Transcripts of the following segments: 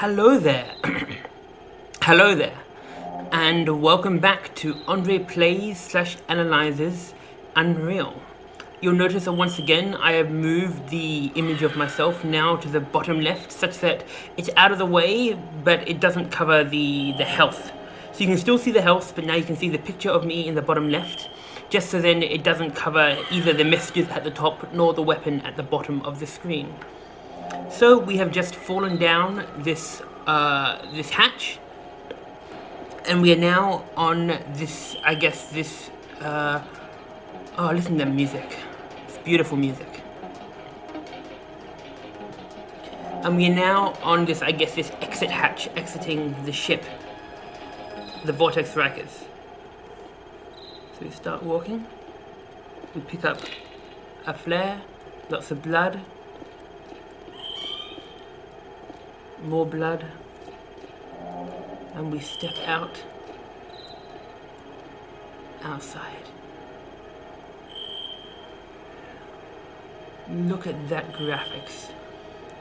Hello there. Hello there. And welcome back to André Plays / Analyses Unreal. You'll notice that once again I have moved the image of myself now to the bottom left such that it's out of the way but it doesn't cover the health. So you can still see the health, but now you can see the picture of me in the bottom left, just so then it doesn't cover either the messages at the top nor the weapon at the bottom of the screen. So we have just fallen down this hatch, and we are now on this, oh, listen to the music. It's beautiful music. And we are now on this, this exit hatch, exiting the ship, the Vortex Rikers. So we start walking. We pick up a flare, lots of blood. More blood, and we step outside. Look at that graphics.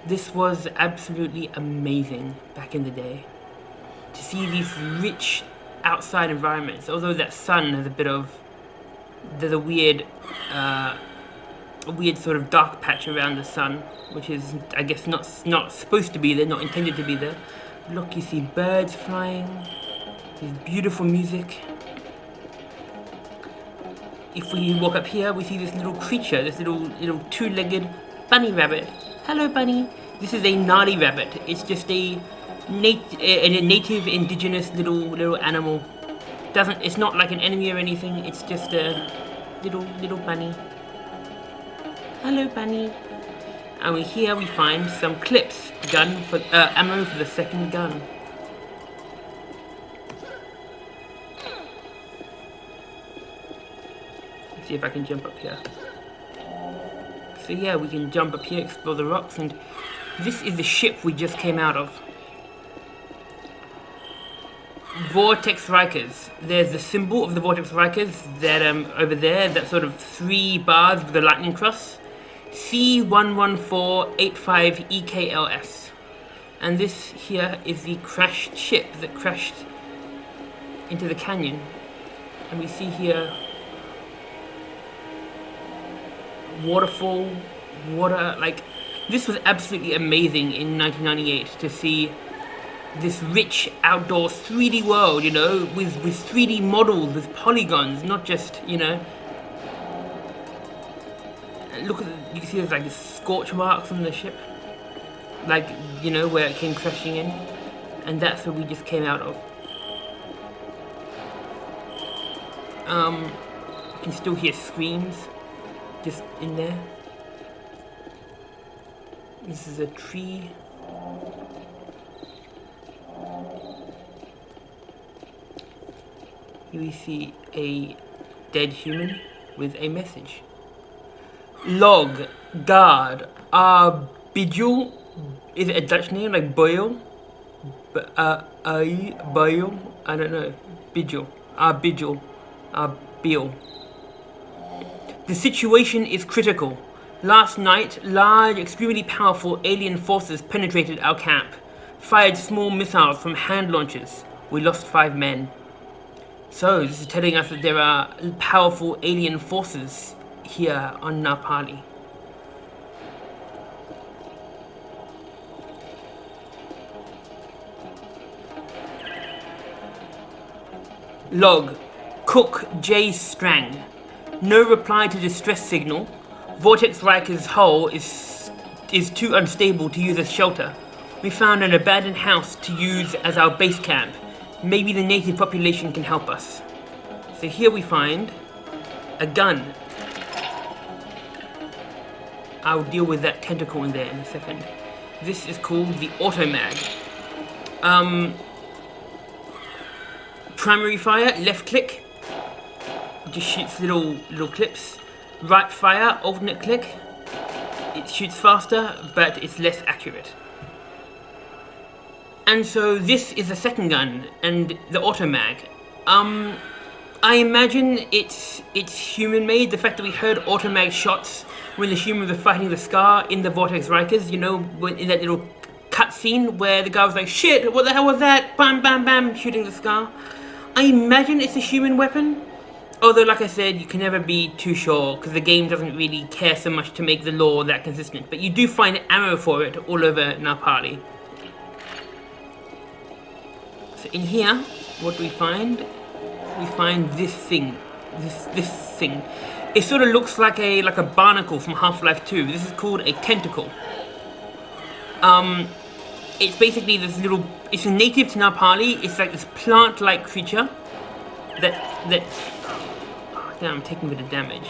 This was absolutely amazing back in the day. To see these rich outside environments, although that sun has there's a weird sort of dark patch around the sun, which is, not supposed to be there, not intended to be there. Look, you see birds flying, there's beautiful music. If we walk up here, we see this little creature, this little two-legged bunny rabbit. Hello, bunny. This is a gnarly rabbit. It's just a native indigenous little animal. It's not like an enemy or anything. It's just a little bunny. Hello, bunny. And here we find some clips, ammo for the second gun. Let's see if I can jump up here. So yeah, we can jump up here, explore the rocks, and this is the ship we just came out of. Vortex Rikers. There's the symbol of the Vortex Rikers that over there, that sort of 3 bars with the lightning cross. C11485 Eekels. And this here is the crashed ship that crashed into the canyon. And we see here waterfall, water, this was absolutely amazing in 1998 to see this rich outdoor 3D world, with 3D models, with polygons, not just, Look at you can see there's scorch marks on the ship, where it came crashing in, and that's where we just came out of. You can still hear screams just in there. This is a tree. Here we see a dead human with a message. Log, guard, Bijul. Is it a Dutch name like Boyle? Boyle? I don't know. Bijul. Bijul. Biel. The situation is critical. Last night, large, extremely powerful alien forces penetrated our camp, fired small missiles from hand launchers. We lost 5 men. So, this is telling us that there are powerful alien forces here on Napali. Log, Cook J. Strang. No reply to distress signal. Vortex Riker's hull is too unstable to use as shelter. We found an abandoned house to use as our base camp. Maybe the native population can help us. So here we find a gun. I'll deal with that tentacle in there in a second. This is called the Automag. Primary fire, left click. Just shoots little clips. Right fire, alternate click. It shoots faster, but it's less accurate. And so this is the second gun, and the Automag. I imagine it's human-made. The fact that we heard Automag shots when the humans were fighting the Scar in the Vortex Rikers, when in that little cutscene where the guy was like, shit, what the hell was that? Bam, bam, bam, shooting the scar. I imagine it's a human weapon. Although, like I said, you can never be too sure because the game doesn't really care so much to make the lore that consistent. But you do find ammo for it all over Napali. So in here, what do we find? We find this thing. This thing. It sort of looks like a barnacle from Half-Life 2. This is called a tentacle. It's basically this little. It's native to Napali. It's like this plant-like creature that. Damn, I'm taking a bit of damage.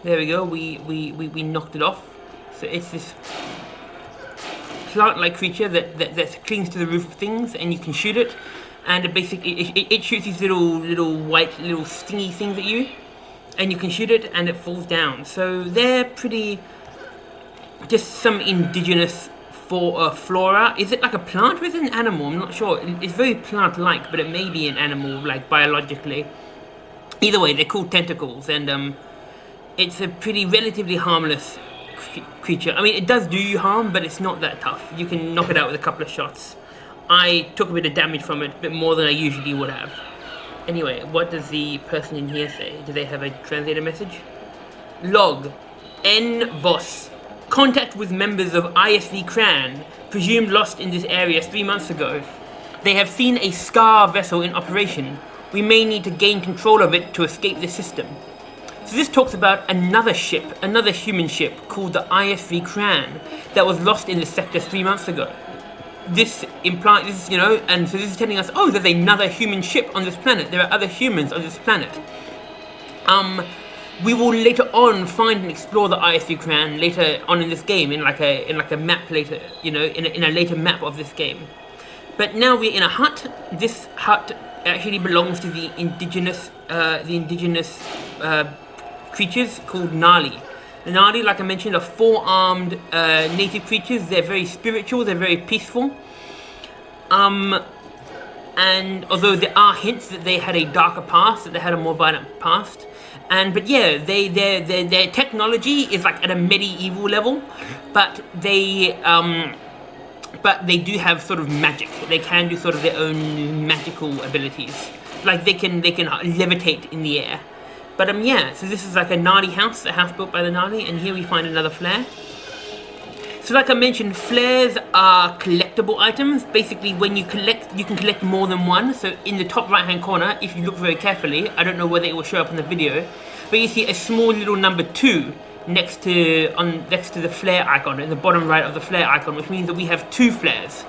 There we go. We knocked it off. So it's this plant-like creature that clings to the roof of things, and you can shoot it. And it shoots these little white stingy things at you, and you can shoot it, and it falls down. So they're pretty. Just some indigenous flora. Is it like a plant or is it an animal? I'm not sure. It's very plant-like, but it may be an animal, like biologically. Either way, they're called tentacles, and it's a pretty relatively harmless creature. I mean, it does do you harm, but it's not that tough. You can knock it out with a couple of shots. I took a bit of damage from it, a bit more than I usually would have. Anyway, what does the person in here say? Do they have a translator message? Log. N-Vos. Contact with members of ISV Cran, presumed lost in this area 3 months ago. They have seen a Scar vessel in operation. We may need to gain control of it to escape the system. So this talks about another ship, another human ship called the ISV Cran that was lost in the sector 3 months ago. This implies, and so this is telling us, oh, there's another human ship on this planet. There are other humans on this planet. We will later on find and explore the ISV Cran later on in this game, in like a map later, in a later map of this game. But now we're in a hut. This hut actually belongs to the indigenous creatures called Nali. The Nali, like I mentioned, are four-armed native creatures. They're very spiritual. They're very peaceful. And although there are hints that they had a darker past, that they had a more violent past. But yeah, their technology is like at a medieval level, but they do have sort of magic. They can do sort of their own magical abilities. Like they can levitate in the air. But yeah, so this is like a Nadi house, a house built by the Nadi, and here we find another flare. So like I mentioned, flares are collectible items. Basically, when you collect, you can collect more than one. So in the top right-hand corner, if you look very carefully, I don't know whether it will show up in the video, but you see a small little number 2 next to the flare icon, in the bottom right of the flare icon, which means that we have 2 flares.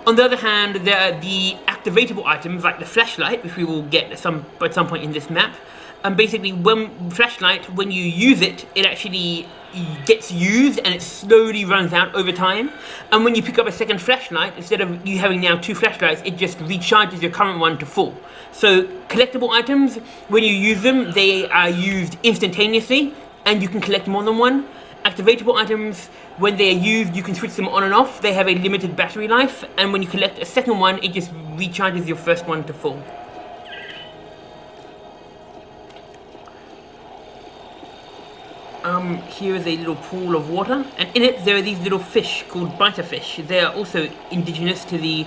On the other hand, there are the activatable items like the flashlight, which we will get at some point in this map. And basically, when you use it, it actually gets used and it slowly runs out over time. And when you pick up a second flashlight, instead of you having now 2 flashlights, it just recharges your current one to full. So collectible items, when you use them, they are used instantaneously and you can collect more than one. Activatable items, when they are used, you can switch them on and off. They have a limited battery life, and when you collect a second one, it just recharges your first one to full. Here is a little pool of water, and in it there are these little fish called biter fish. They are also indigenous to the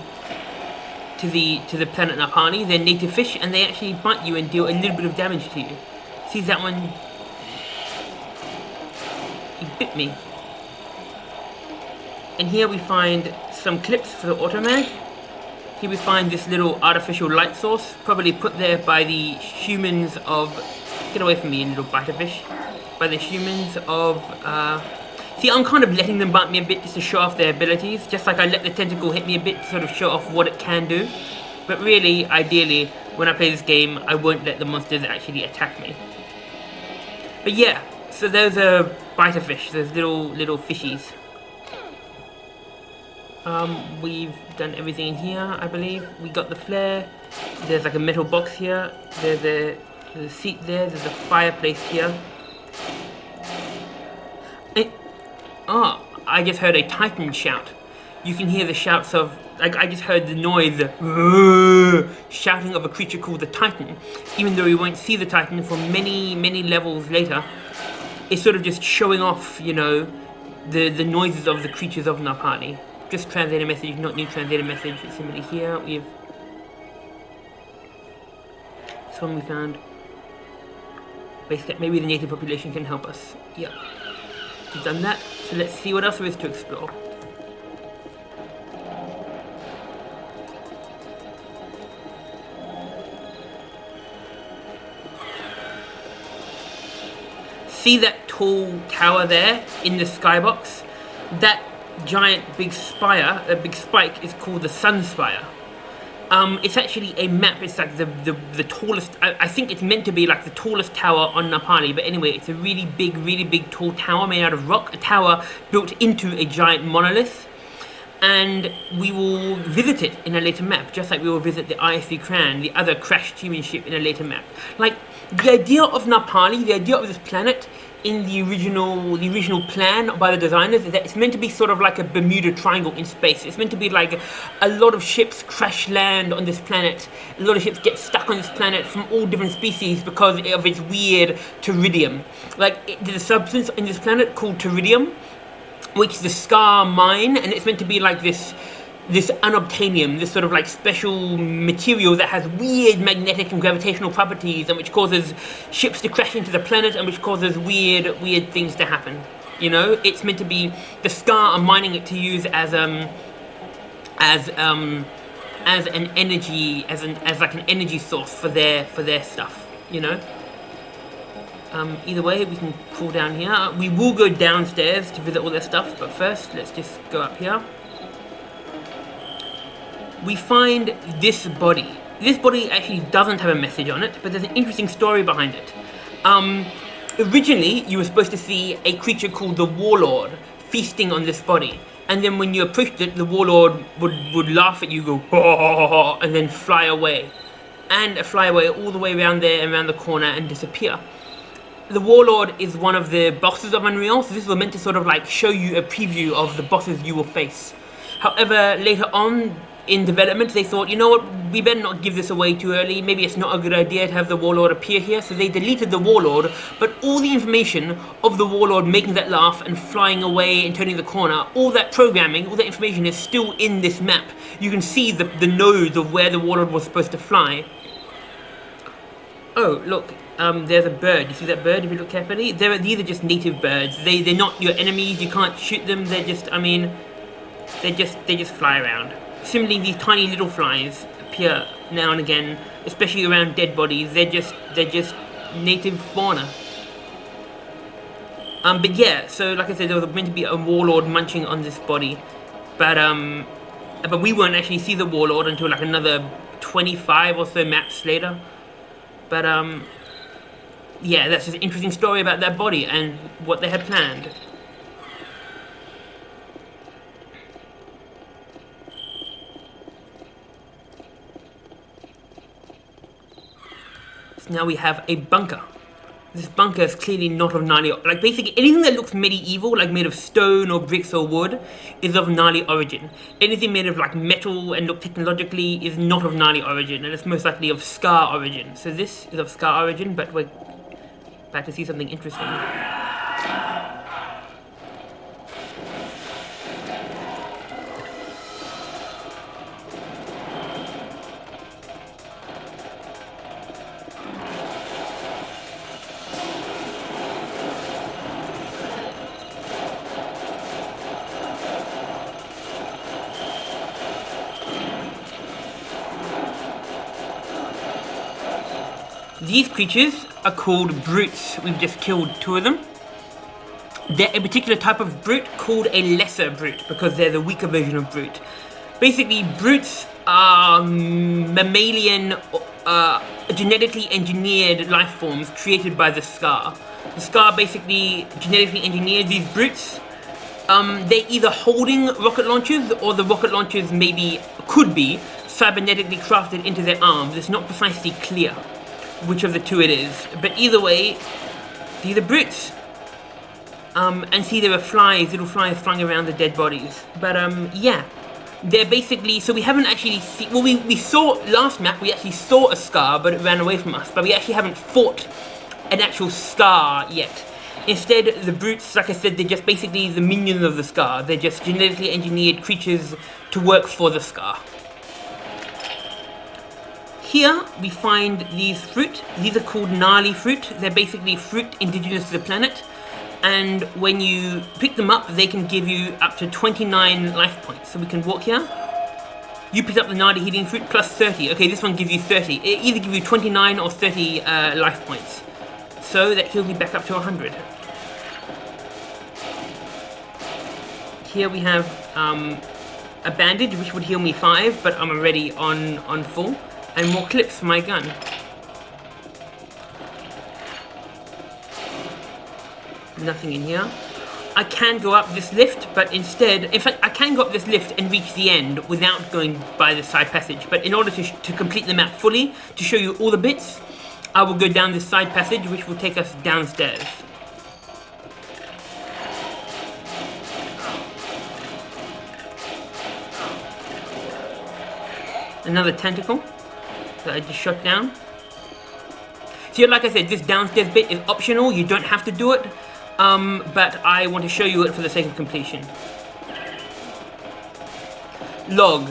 planet Napali. They're native fish, and they actually bite you and deal a little bit of damage to you. See that one? He bit me. And here we find some clips for the automag. Here we find this little artificial light source, probably put there by the humans of... Get away from me, you little biter fish. By the humans of... See, I'm kind of letting them bite me a bit just to show off their abilities, just like I let the tentacle hit me a bit to sort of show off what it can do. But really, ideally, when I play this game, I won't let the monsters actually attack me. But yeah, so those are biter fish, those little fishies. We've done everything in here, I believe. We got the flare. There's like a metal box here. There's a seat there. There's a fireplace here. I just heard a Titan shout. you can hear the shouts of, like, I just heard the noise, shouting of a creature called the Titan. Even though we won't see the Titan for many, many levels later, it's sort of just showing off, you know, the noises of the creatures of Napali. Just translator message, not new translator message. It's simply here. We've this one we found. Basically, maybe the native population can help us. Yeah, we've done that. So let's see what else there is to explore. See that tall tower there in the skybox? That giant big spire, a big spike, is called the Sun Spire. It's actually a map. It's like the tallest. I think it's meant to be like the tallest tower on Napali. But anyway, it's a really big tall tower made out of rock. A tower built into a giant monolith. And we will visit it in a later map, just like we will visit the ISV Cran, the other crashed human ship, in a later map. Like, the idea of Napali, the idea of this planet in the original plan by the designers is that it's meant to be sort of like a Bermuda Triangle in space. It's meant to be like a lot of ships crash land on this planet. A lot of ships get stuck on this planet from all different species because of its weird teridium. Like, there's a substance in this planet called teridium, which is the Scar mine, and it's meant to be like this unobtainium, this sort of like special material that has weird magnetic and gravitational properties, and which causes ships to crash into the planet, and which causes weird things to happen. You know, it's meant to be the Scar are mining it to use as an energy, as like an energy source for their stuff. You know. Either way, we can pull down here. We will go downstairs to visit all their stuff, but first, let's just go up here. We find this body. This body actually doesn't have a message on it, but there's an interesting story behind it. Originally, you were supposed to see a creature called the Warlord feasting on this body. And then when you approached it, the Warlord would laugh at you, go, oh, and then fly away. And fly away all the way around there and around the corner and disappear. The Warlord is one of the bosses of Unreal, so this was meant to sort of like show you a preview of the bosses you will face. However, later on in development, they thought, you know what, we better not give this away too early. Maybe it's not a good idea to have the Warlord appear here, so they deleted the Warlord, but all the information of the Warlord making that laugh and flying away and turning the corner, all that programming, all that information is still in this map. You can see the nodes of where the Warlord was supposed to fly. Oh, look. There's a bird. You see that bird if you look carefully? These are just native birds. They're not your enemies. You can't shoot them. They're just, I mean, they just fly around. Similarly, these tiny little flies appear now and again, especially around dead bodies. They're just native fauna. But yeah, so like I said, there was meant to be a Warlord munching on this body, but we won't actually see the Warlord until like another 25 or so maps later. But yeah, that's just an interesting story about that body and what they had planned. So now we have a bunker. This bunker is clearly not of Gnarly. Like, basically, anything that looks medieval, like made of stone or bricks or wood, is of Gnarly origin. Anything made of, like, metal and look technologically is not of Gnarly origin, and it's most likely of Scar origin. So this is of Scar origin, but we're about to see something interesting. These creatures are called brutes. We've just killed 2 of them. They're a particular type of brute called a lesser brute because they're the weaker version of brute. Basically, brutes are mammalian, genetically engineered life forms created by the Scar. The Scar basically genetically engineered these brutes. They're either holding rocket launchers or the rocket launchers could be cybernetically crafted into their arms. It's not precisely clear which of the 2 it is, but either way, these are brutes. and see there are flies, little flies flying around the dead bodies. But yeah, they're basically, so we haven't actually seen, well, we saw, last map, we actually saw a scar, but it ran away from us, but we actually haven't fought an actual scar yet. Instead, the brutes, like I said, they're just basically the minions of the scar. They're just genetically engineered creatures to work for the scar. Here we find these fruit. These are called gnarly fruit. They're basically fruit indigenous to the planet. And when you pick them up, they can give you up to 29 life points. So we can walk here. You picked up the gnarly healing fruit plus 30. Okay, this one gives you 30. It either gives you 29 or 30 life points. So that heals you back up to 100. Here we have a bandage, which would heal me 5, but I'm already on full. And more clips for my gun. Nothing in here. I can go up this lift, but instead, in fact, I can go up this lift and reach the end without going by the side passage. But in order to complete the map fully, to show you all the bits, I will go down this side passage, which will take us downstairs. Another tentacle that I just shot down. So like I said, this downstairs bit is optional, you don't have to do it, but I want to show you it for the sake of completion. Log.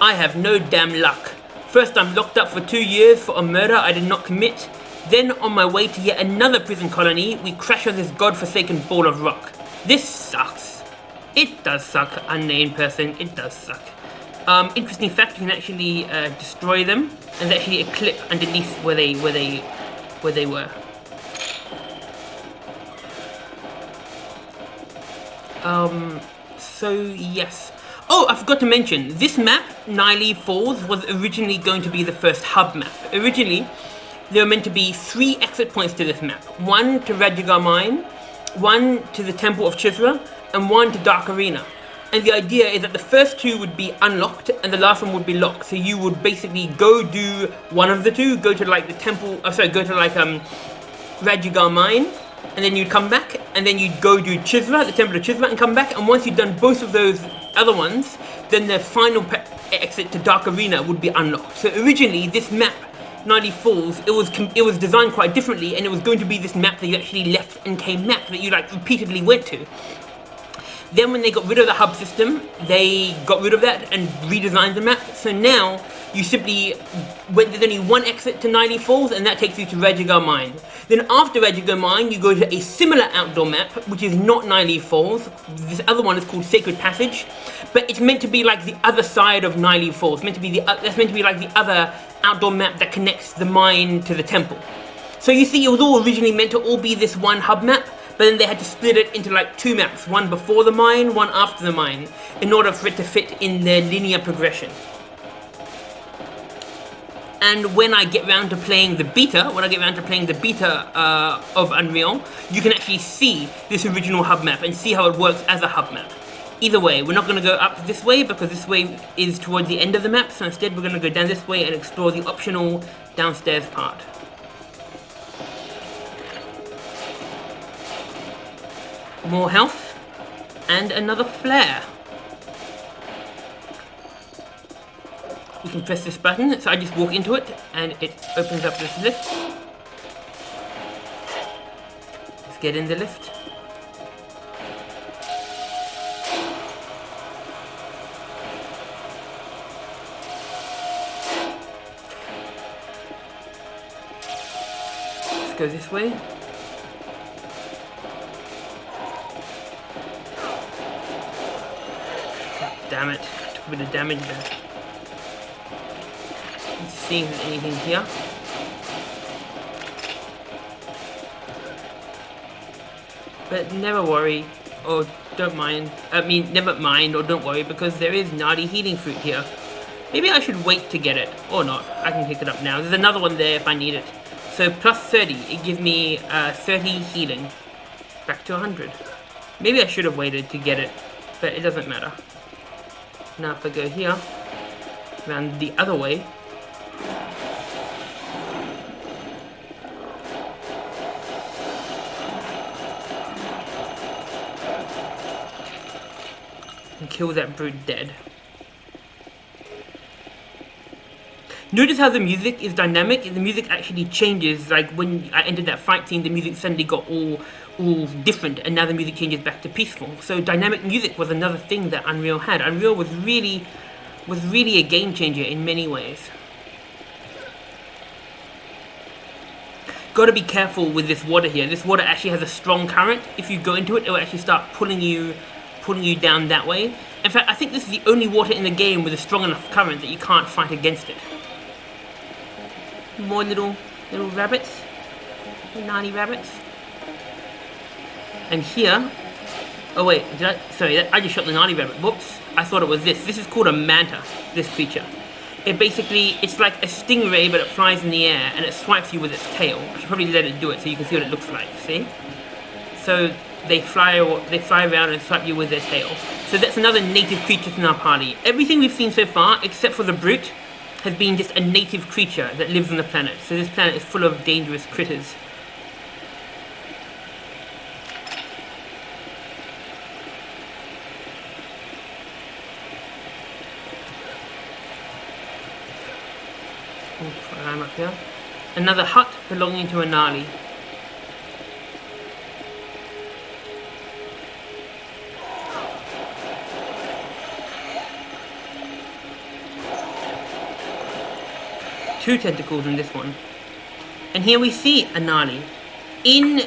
I have no damn luck. First I'm locked up for 2 years for a murder I did not commit. Then on my way to yet another prison colony, we crash on this godforsaken ball of rock. This sucks. It does suck, unnamed person, it does suck. Interesting fact, you can actually destroy them, and there's actually a clip underneath where they were. So yes. Oh, I forgot to mention, this map, NyLeve's Falls, was originally going to be the first hub map. Originally, there were meant to be 3 exit points to this map. 1 to Radjagar Mine, 1 to the Temple of Chisra, and 1 to Dark Arena. And the idea is that the first 2 would be unlocked and the last one would be locked. So you would basically go do one of the 2, go to like the temple, go to like Radjagar Mine, and then you'd come back, and then you'd go do Chisra, the Temple of Chisra, and come back. And once you'd done both of those other ones, then the final exit to Dark Arena would be unlocked. So originally, this map, NyLeve's Falls, it was designed quite differently, and it was going to be this map that you actually left and came back, that you like repeatedly went to. Then when they got rid of the hub system, they got rid of that and redesigned the map. So now, you simply, there's only 1 exit to NyLeve's Falls, and that takes you to Radjagar Mine. Then after Radjagar Mine, you go to a similar outdoor map, which is not NyLeve's Falls. This other one is called Sacred Passage, but it's meant to be like the other side of NyLeve's Falls. That's meant to be like the other outdoor map that connects the mine to the temple. So you see, it was all originally meant to all be this one hub map, but then they had to split it into like 2 maps, one before the mine, one after the mine, in order for it to fit in their linear progression. And when I get round to playing the beta, of Unreal, you can actually see this original hub map and see how it works as a hub map. Either way, we're not going to go up this way because this way is towards the end of the map, so instead we're going to go down this way and explore the optional downstairs part. More health, and another flare. You can press this button, so I just walk into it, and it opens up this lift. Let's get in the lift. Let's go this way. Damn it, took a bit of damage there. Let's see if there's anything here. But never worry, or don't mind. Never mind or don't worry, because there is gnarly healing fruit here. Maybe I should wait to get it, or not. I can pick it up now. There's another one there if I need it. So plus 30, it gives me 30 healing. Back to 100. Maybe I should have waited to get it, but it doesn't matter. Now if I go here, around the other way, kill that brute dead. Notice how the music is dynamic. The music actually changes. Like when I entered that fight scene, the music suddenly got all different, and now the music changes back to peaceful. So dynamic music was another thing that Unreal had. Unreal was really a game changer in many ways. Got to be careful with this water here. This water actually has a strong current. If you go into it, it will actually start pulling you down that way. In fact, I think this is the only water in the game with a strong enough current that you can't fight against it. More little rabbits, naughty rabbits. And here, oh wait, I just shot the naughty rabbit. Whoops, I thought it was this. This is called a manta. This creature. It's like a stingray, but it flies in the air and it swipes you with its tail. I should probably let it do it so you can see what it looks like. See? So they fly around and swipe you with their tail. So that's another native creature in our party. Everything we've seen so far, except for the brute, has been just a native creature that lives on the planet. So this planet is full of dangerous critters. I'm up here. Another hut belonging to a Gnarly. Two tentacles in this one. And here we see a Gnarly. In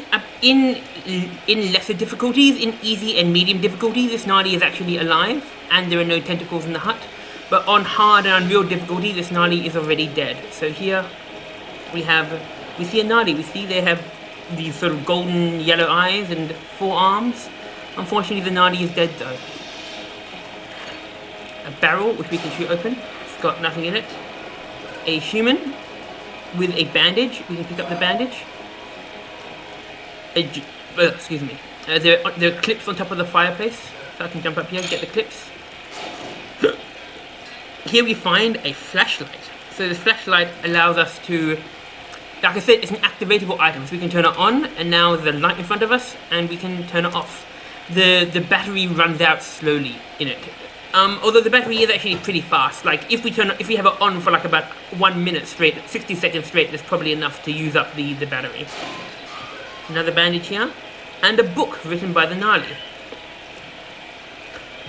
lesser difficulties, in easy and medium difficulties, this Gnarly is actually alive, and there are no tentacles in the hut. But on hard and unreal difficulty, this Gnarly is already dead. So here we see a Gnarly. We see they have these sort of golden yellow eyes and 4 arms. Unfortunately, the Gnarly is dead though. A barrel which we can shoot open. It's got nothing in it. A human with a bandage. We can pick up the bandage. Excuse me. There are clips on top of the fireplace, so I can jump up here and get the clips. Here we find a flashlight. So this flashlight allows us to, like I said, it's an activatable item. So we can turn it on, and now there's a light in front of us, and we can turn it off. The battery runs out slowly in it. Although the battery is actually pretty fast. Like if we have it on for like about 1 minute straight, 60 seconds straight, that's probably enough to use up the battery. Another bandage here, and a book written by the Gnarly.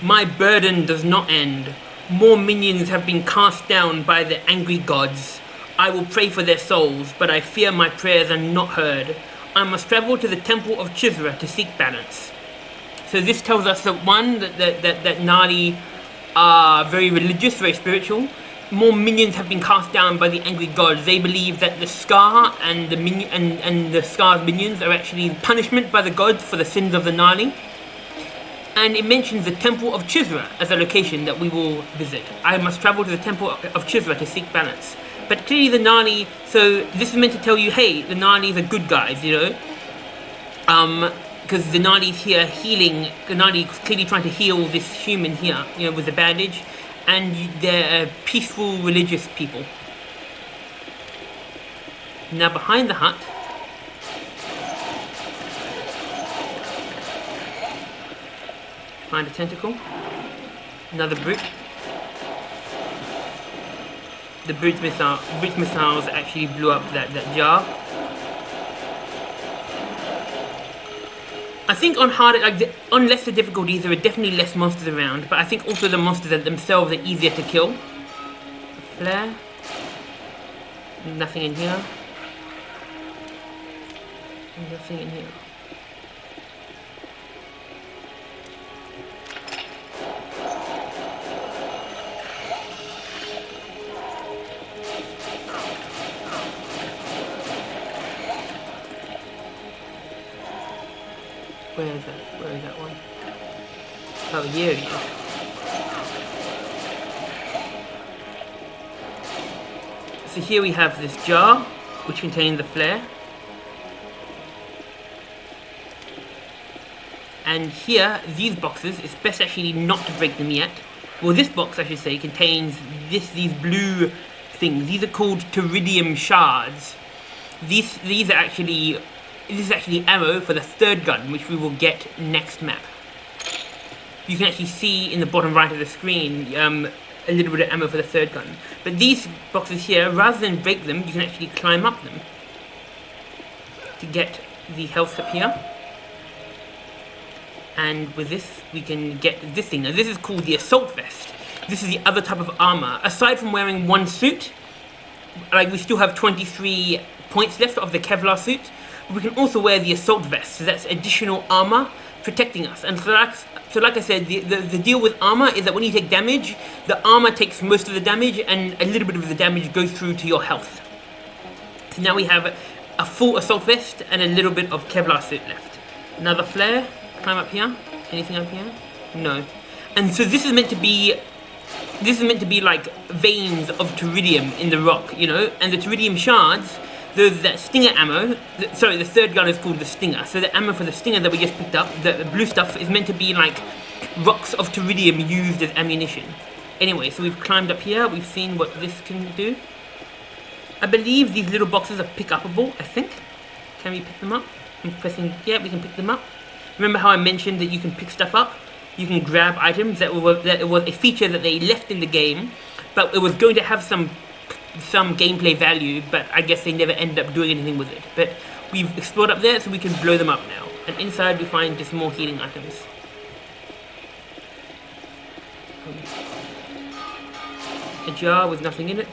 My burden does not end. More minions have been cast down by the angry gods. I will pray for their souls, but I fear my prayers are not heard. I must travel to the temple of Chisra to seek balance. So this tells us that that Gnarly are very religious, very spiritual. More minions have been cast down by the angry gods. They believe that the Scar and the Scar's minions are actually punishment by the gods for the sins of the Gnarly. And it mentions the Temple of Chisra as a location that we will visit. I must travel to the Temple of Chisra to seek balance. But clearly the Gnarly, so this is meant to tell you, hey, the Gnarlys are good guys, you know? Because the Gnarly's here healing, the Gnarly's clearly trying to heal this human here, you know, with the bandage. And they're peaceful, religious people. Now behind the hut, find a tentacle. Another brute. The brute missiles actually blew up that jar. I think on harder, on lesser difficulties, there are definitely less monsters around, but I think also the monsters themselves are easier to kill. A flare. Nothing in here. Nothing in here. Where is that? Where is that one? Oh, here it is. So here we have this jar, which contains the flare. And here, these boxes, it's best actually not to break them yet. Well, this box, I should say, contains these blue things. These are called Pteridium shards. This is actually ammo for the third gun, which we will get next map. you can actually see in the bottom right of the screen a little bit of ammo for the third gun. But these boxes here, rather than break them, you can actually climb up them to get the health up here. And with this, we can get this thing. Now this is called the assault vest. This is the other type of armor. Aside from wearing one suit, like we still have 23 points left of the Kevlar suit, we can also wear the assault vest. So that's additional armor protecting us. And so like I said, the deal with armor is that when you take damage, the armor takes most of the damage and a little bit of the damage goes through to your health. So now we have a full assault vest and a little bit of Kevlar suit left. Another flare. Climb up here. Anything up here? No. And so this is meant to be like veins of pteridium in the rock, you know, and the pteridium shards, there's that stinger ammo. Sorry, the third gun is called the stinger. So the ammo for the stinger that we just picked up, the blue stuff, is meant to be like rocks of pteridium used as ammunition. Anyway, so we've climbed up here. We've seen what this can do. I believe these little boxes are pick-upable, I think. Can we pick them up? I'm pressing, yeah, we can pick them up. Remember how I mentioned that you can pick stuff up? You can grab items. That was a feature that they left in the game, but it was going to have some gameplay value, but I guess they never ended up doing anything with it. But we've explored up there, so we can blow them up now. And inside we find just more healing items. A jar with nothing in it.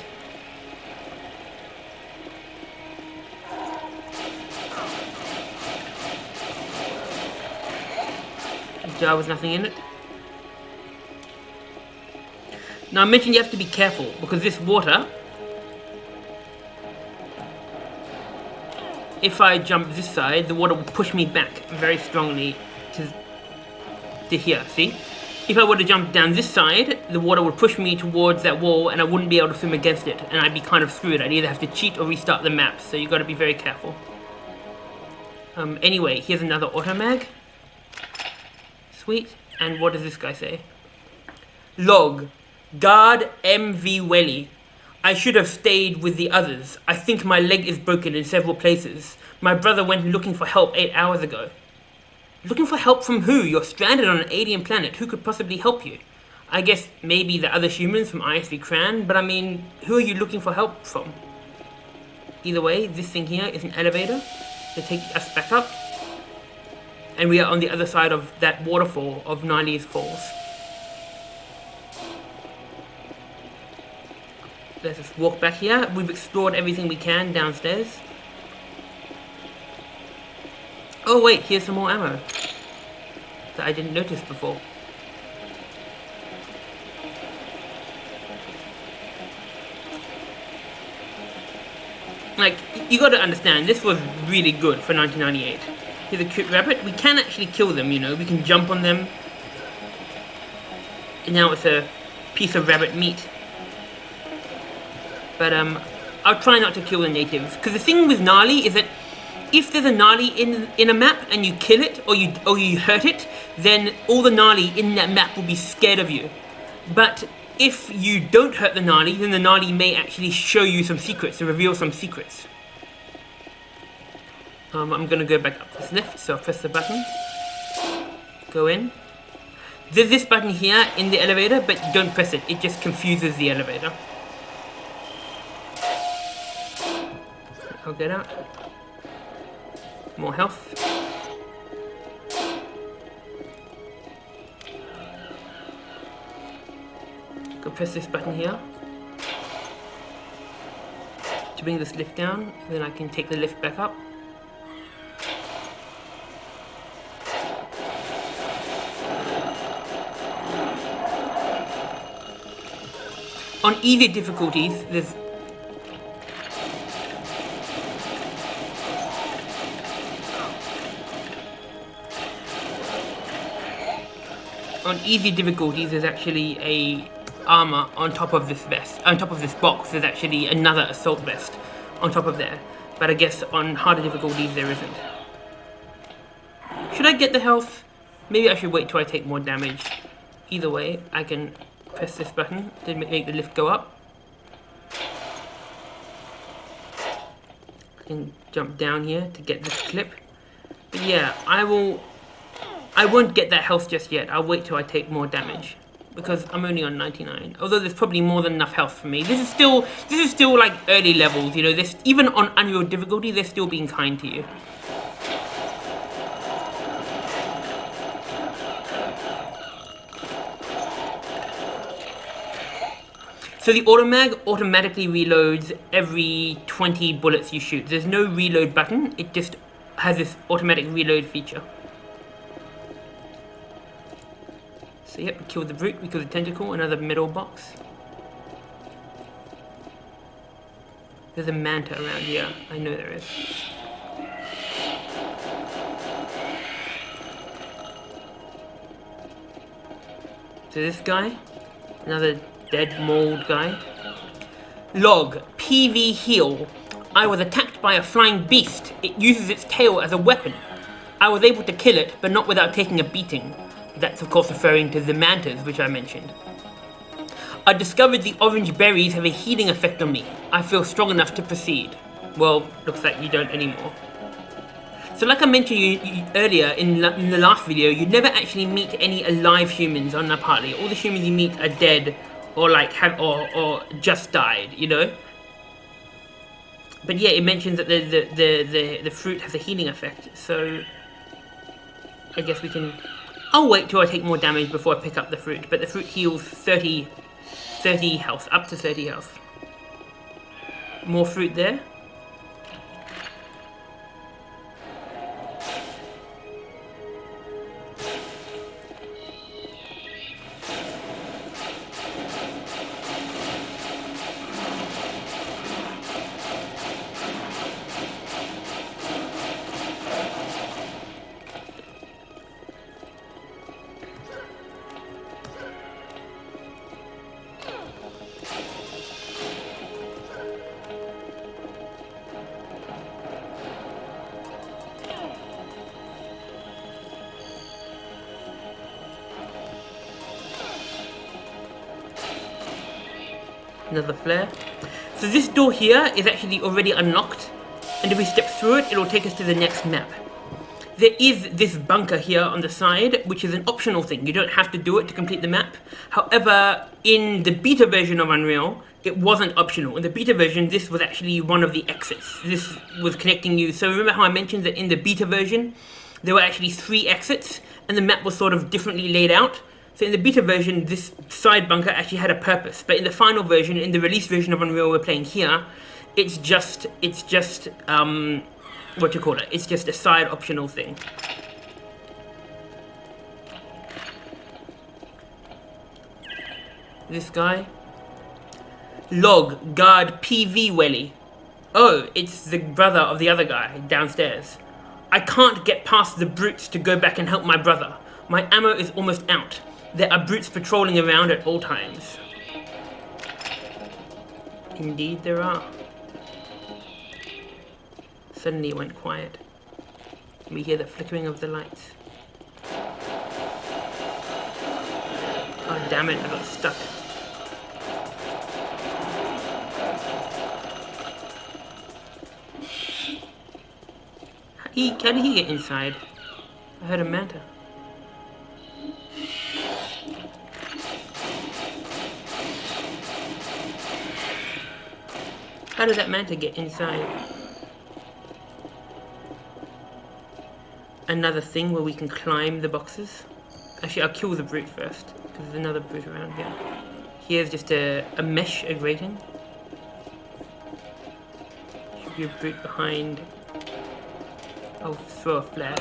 Jar with nothing in it. Now I mentioned you have to be careful because this water, if I jump this side, the water will push me back very strongly to here, see? If I were to jump down this side, the water would push me towards that wall and I wouldn't be able to swim against it, and I'd be kind of screwed. I'd either have to cheat or restart the map, so you got to be very careful. Anyway, here's another auto mag. Sweet. And what does this guy say? Log. Guard MV Welly. I should have stayed with the others. I think my leg is broken in several places. My brother went looking for help 8 hours ago. Looking for help from who? You're stranded on an alien planet. Who could possibly help you? I guess maybe the other humans from ISV Cran, but I mean, who are you looking for help from? Either way, this thing here is an elevator to take us back up. And we are on the other side of that waterfall of NyLeve's Falls. Let's just walk back here. We've explored everything we can downstairs. Oh wait, here's some more ammo that I didn't notice before. Like, you gotta understand, this was really good for 1998. Here's a cute rabbit. We can actually kill them, you know. We can jump on them. And now it's a piece of rabbit meat. But I'll try not to kill the natives. Because the thing with Gnarly is that if there's a Gnarly in a map and you kill it or you hurt it, then all the Gnarly in that map will be scared of you. But if you don't hurt the Gnarly, then the Gnarly may actually show you some secrets and reveal some secrets. I'm gonna go back up this lift, so I'll press the button. Go in. There's this button here in the elevator, but don't press it. It just confuses the elevator. I'll get out. More health. Go press this button here to bring this lift down, then I can take the lift back up. On easy difficulties, there's actually a armor on top of this vest. On top of this box, there's actually another assault vest on top of there. But I guess on harder difficulties, there isn't. Should I get the health? Maybe I should wait till I take more damage. Either way, I can press this button to make the lift go up. I can jump down here to get this clip. But yeah, I will I won't get that health just yet. I'll wait till I take more damage, because I'm only on 99. Although there's probably more than enough health for me. This is still like early levels, you know. This, even on Unreal difficulty, they're still being kind to you. So the automag automatically reloads every 20 bullets you shoot. There's no reload button. It just has this automatic reload feature. So yep, we killed the brute, we killed the tentacle, another metal box. There's a manta around here, I know there is. So this guy, another dead mold guy. Log, PV heal. I was attacked by a flying beast. It uses its tail as a weapon. I was able to kill it, but not without taking a beating. That's of course referring to the mantas, which I mentioned. I discovered the orange berries have a healing effect on me. I feel strong enough to proceed. Well, looks like you don't anymore. So like I mentioned earlier in the last video, you never actually meet any alive humans on the party. All the humans you meet are dead, or like or just died, you know? But yeah, it mentions that the fruit has a healing effect, so I guess we can... I'll wait till I take more damage before I pick up the fruit, but the fruit heals 30 health, up to 30 health. More fruit there. Another flare. So this door here is actually already unlocked, and if we step through it, it'll take us to the next map. There is this bunker here on the side, which is an optional thing. You don't have to do it to complete the map. However, in the beta version of Unreal, it wasn't optional. In the beta version, this was actually one of the exits. This was connecting you. So remember how I mentioned that in the beta version, there were actually 3 exits, and the map was sort of differently laid out? So in the beta version, this side bunker actually had a purpose, but in the final version, in the release version of Unreal we're playing here, it's just what you call it? It's just a side optional thing. This guy. Log, guard PV Welly. Oh, it's the brother of the other guy downstairs. I can't get past the brutes to go back and help my brother. My ammo is almost out. There are brutes patrolling around at all times. Indeed there are. Suddenly it went quiet. We hear the flickering of the lights. Oh damn it, I got stuck. How did he get inside? I heard a manta. How did that manta get inside? Another thing where we can climb the boxes. Actually, I'll kill the brute first, because there's another brute around here. Here's just a mesh, a grating. Should be a brute behind. I'll throw a flare.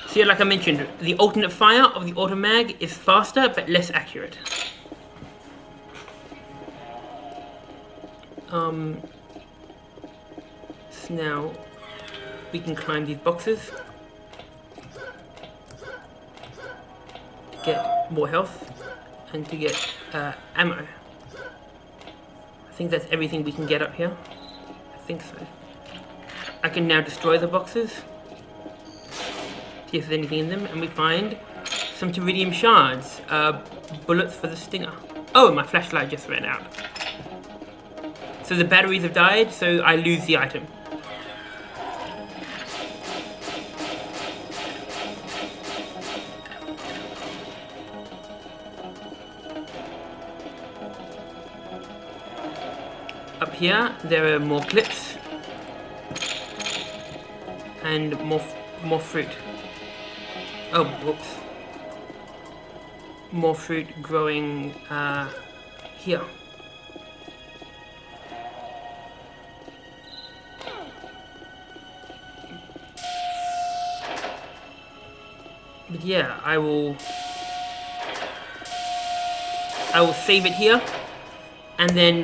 So yeah, like I mentioned, the alternate fire of the automag is faster but less accurate. So now we can climb these boxes to get more health and to get ammo. I think that's everything we can get up here. I think so. I can now destroy the boxes. See if there's anything in them, and we find some Teridium shards, bullets for the stinger. Oh, my flashlight just ran out. So the batteries have died, so I lose the item. Up here, there are more clips and more fruit. Oh, whoops. More fruit growing here. But yeah, I will save it here, and then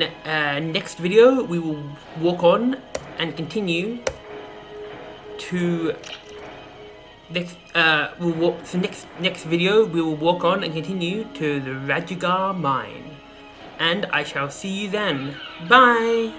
next video we will walk on and continue to next video we will walk on and continue to the Rajugar mine, and I shall see you then. Bye.